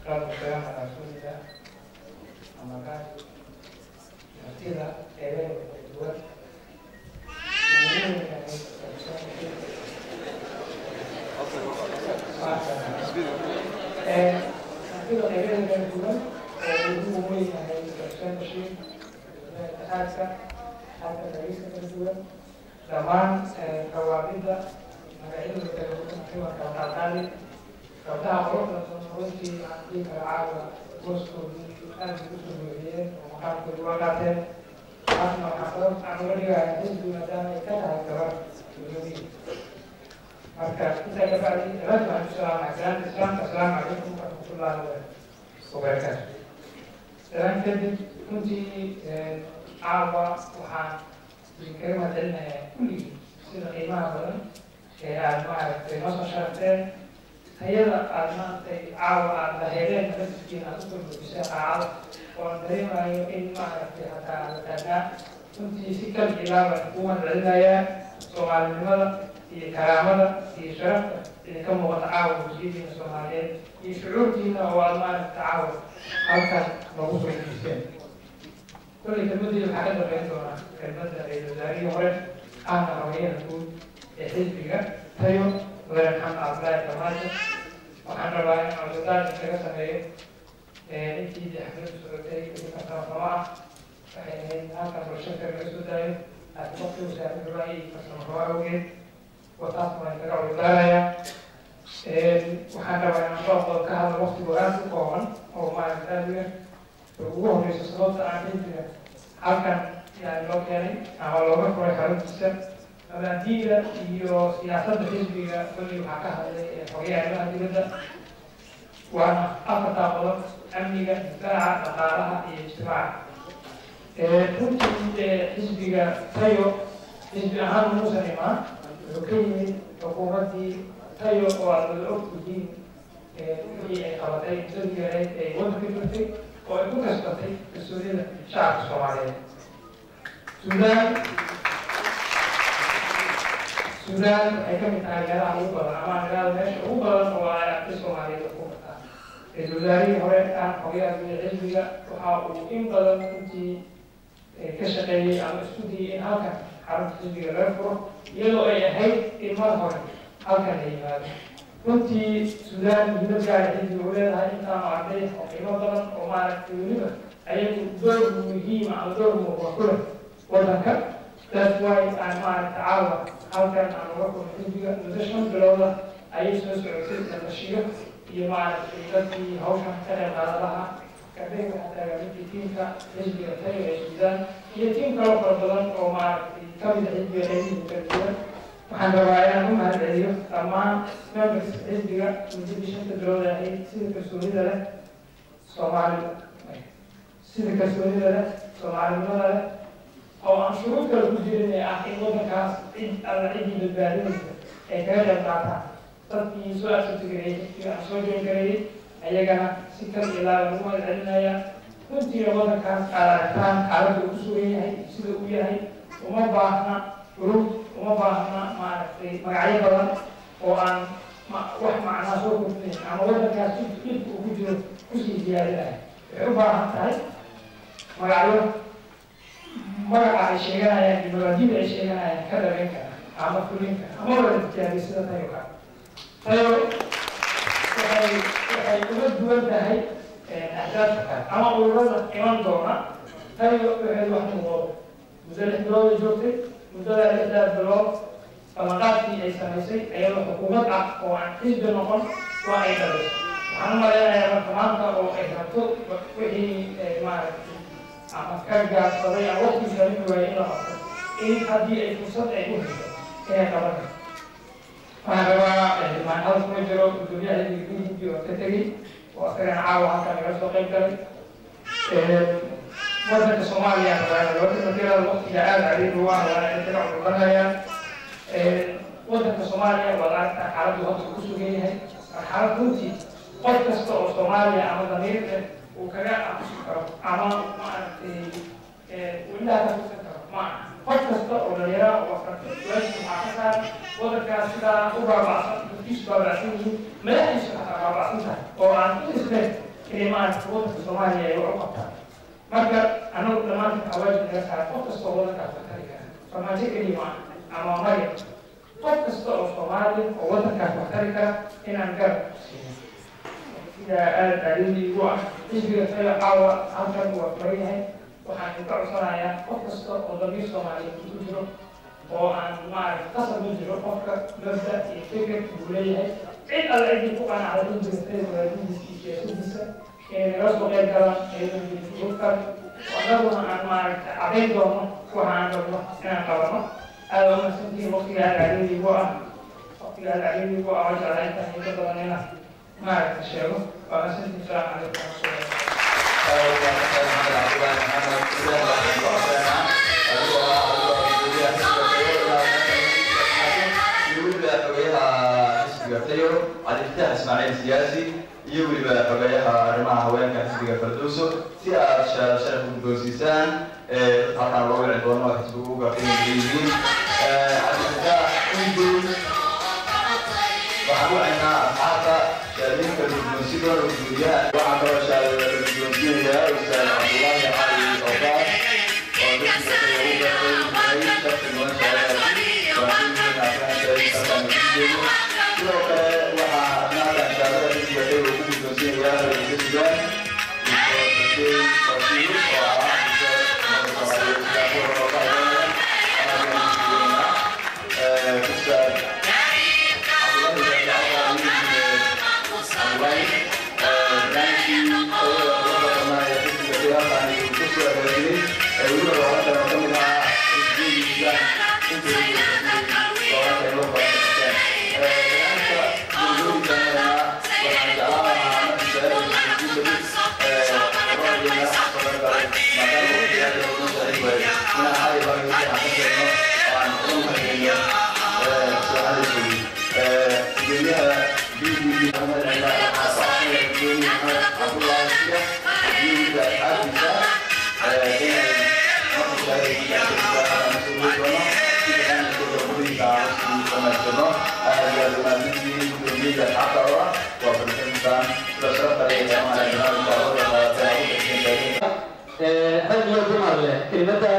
قالوا السلام على رسول الله أما قال كذا إليه الدول كده إليه الدول وهو يعني الإسلام بشير حادثة حتى رئيس الدول زمان كوابيدا مقاعد المتكلمين فيما كوابيدا كوابيدا غرفة تنصرتي عندي كالعادة وصلوا أنا بكتب مليين ومحاط الوقتين أسمع حصل عن وليها يحدث مدام يكتها الكبار اليومين مركز إذا كفالي رجع السلام عليكم السلام عليكم ورحمة الله وبركاته سلام كذب كنت عاوة وحان بالكلمة لنا كل سنة قيمة بدن أجمع في مصر شرطين هي أجمع في عاوة بهيرين مسكين أذكر بساعة عاوة وأنتظر ما يمكن معنا في حتى الأدنى كنت سكة الإمامة حكومة العناية سؤال المدى في كرامة في شرف كم وتعاون جديد الصوماليين في شعور دينا وألمان التعاون هل كان موجود في الإسلام كل كلمة الحاجات اللي عندنا كلمة الإدارية ورد أنا رأيي نقول حزبك تيو ورد حمد عبدالله كمالك وحنا رأيي عبدالله كذا سنة أنتي حمد سورتي كذا سنة فحين هذا الشكل الأسوداء أتوقع سامي رأيي كسر رأيي وتصمم تقعد الدارية وحنا رأيي نشاط كهذا الوقت وقت قوان أو ما يتابع وهو يستصوت عن حزبنا halkan yaa loo keenay ama looga furay xaruntiisa mabaadi'da iyo siyaasadda xisbiga kulli waxaa ka hadlay xogayaha arrimaha dibadda waana afartaa qodob amniga difaaca dhaqaalaha iyo ijtimaaca runtii xisbiga tayo xisbi ahaan muusan imaan wuxuu ka yimid xukuumaddii tayo oo aad wada og tihiin wixii ay qabatay muddadii yareyd ay waddanka jirtay oo ay ku kasbatay kalsoonida shacabka Soomaaliyeed Suudaan waxay ka mid tahay meelaha ugu badan ama magaalada meesha ugu badan oo ay arday Soomaaliyeed ku qabtaan ra'iisul wasaarihii hore aan xogayaha xisbiga waxa uu in badan runtii ka shaqeeyay ama isku dayay in halkan xarunta xisbiga laga furo iyadoo ay ahayd in mar hore halkan la yimaado runtii Suudaan muhiimad gaar ah xisbiga u leedahay intaan arday oo qiimo badan oo maaragtay weliba ayagu door muhiim ah oo door muuqda ku leh waddanka that's why aan maaragtay caawa halkan aan uga kulmay xisbiga muddo 5 bilood ayay soo socotay naqashiyo iyo maaragtay dadkii hawshan ka qayb qaadan lahaa kadib waxaa taageeray tiimka xisbiga tayo ee Suudaan iyo tiim kale fara badan oo maaragtay ka mid ah xisbiga qaybihiisa kala duwan waxaan rabaa inaan u mahadceliyo dhammaan memberska xisbiga muddadii 5 bilood ahayd sida kalsoonida leh Soomaalinimada leh oo aan shuruud kale ku jirin ee ah in waddankaas cid alla ciddii badbaadinaysa ay kaga qayb qaataan dadkii soo asabtigareeyay xisbiga aan soo join gareeyay ayagana si kal ilaa lagu mahadcelinaya runtiina waddankaas aad aragtaan xaaladda uu ku sugan yahay sida uu yahay uma baahna urug uma baahna maaragtay magacyo badan oo aan wax macnaa soo kordhinayn ama waddankaas dhibka uu ku jiro kusii ziyaadinaya waxay u baahan tahay magacyo magaca ay sheeganayaan iyo mabaadi'da ay sheeganayaan ka dhagan kara ama fulin kara ama wada tijaabiyay sida tayo kale tayo waxay uga duwan tahay ahdaafka kale ama ururada iman doona tayo waxay wax muuqdo muddo 6 bilood ay joogtay muddada 6 bilood ballanqaadkii ay samaysay ayadoo xukuumad ah oo aan xisbi noqon waa ay dhalisay waxaan u malaynayaa marka maanta oo ay rabto wixii maaragtay ama ka gaabsaday ama waqtigiisa la waayay in la qabto in haddii ay fursad ay u hesho inay qaban karto waxaan rabaa maanhada kuma jiro gudoomiyaha xisbiga oo ka tegey oo asagana caawa halkan naga soo qayb galay waddanka Soomaaliya tirada waqtiga aad cariiri u ah waa inay ka cudurbanayaan waddanka Soomaaliya waa aragtaa xaaladdu hadda ku sugan yahay xaalad runtii qof kasta oo Soomaaliya ama damiir leh uu kaga aqoonsan karo ama maaragtay uu indhaha ka tusan karo qof kasta oo dhalinyaro oo waxbartay waxaa ka saaran waddankaas sidaa u baaba'san dadkiisu baaba'san yihiin madaxdiisu xataa baaba'san tahay oo aan u isleen كلمات قوة الصومالية وعقبتها مركز أنا لما أواجه نفسها قوة الصومالية كفتريكا فما تكلم أما مريم قوة الصومالية قوة كفتريكا إن أنكر إذا الدليل هو تشبه فيها قوة أنكر وفريها وحن تعصرها قوة الصومالية تجرب وأن ما تصل بجرب قوة مبدأ يفكر بوليها إن الذي فوق عن عدد الجنسين والذين يسوسه رسول الله كلام يذكر ونقول عن ما عبيدهم وعن الله كلامه هذا ما سنتي وقت العليل وقت العليل وأوجه عليك أن يقدر لنا ما تشاء وما سنتي السلام عليكم على إسماعيل سياسي يولي بحبايها رماها وين كان حسبي فردوسو سيا شرف الجوزيسان طبعا روي عندنا واحد سبوق في الإنجليزي عشان كنتم وحبوا عنا أصحاب شارين كالجوزيسين والجوزيان وعندنا الجوزيسين يا أستاذ عبد الله علي أوباش هل يجمع كلمة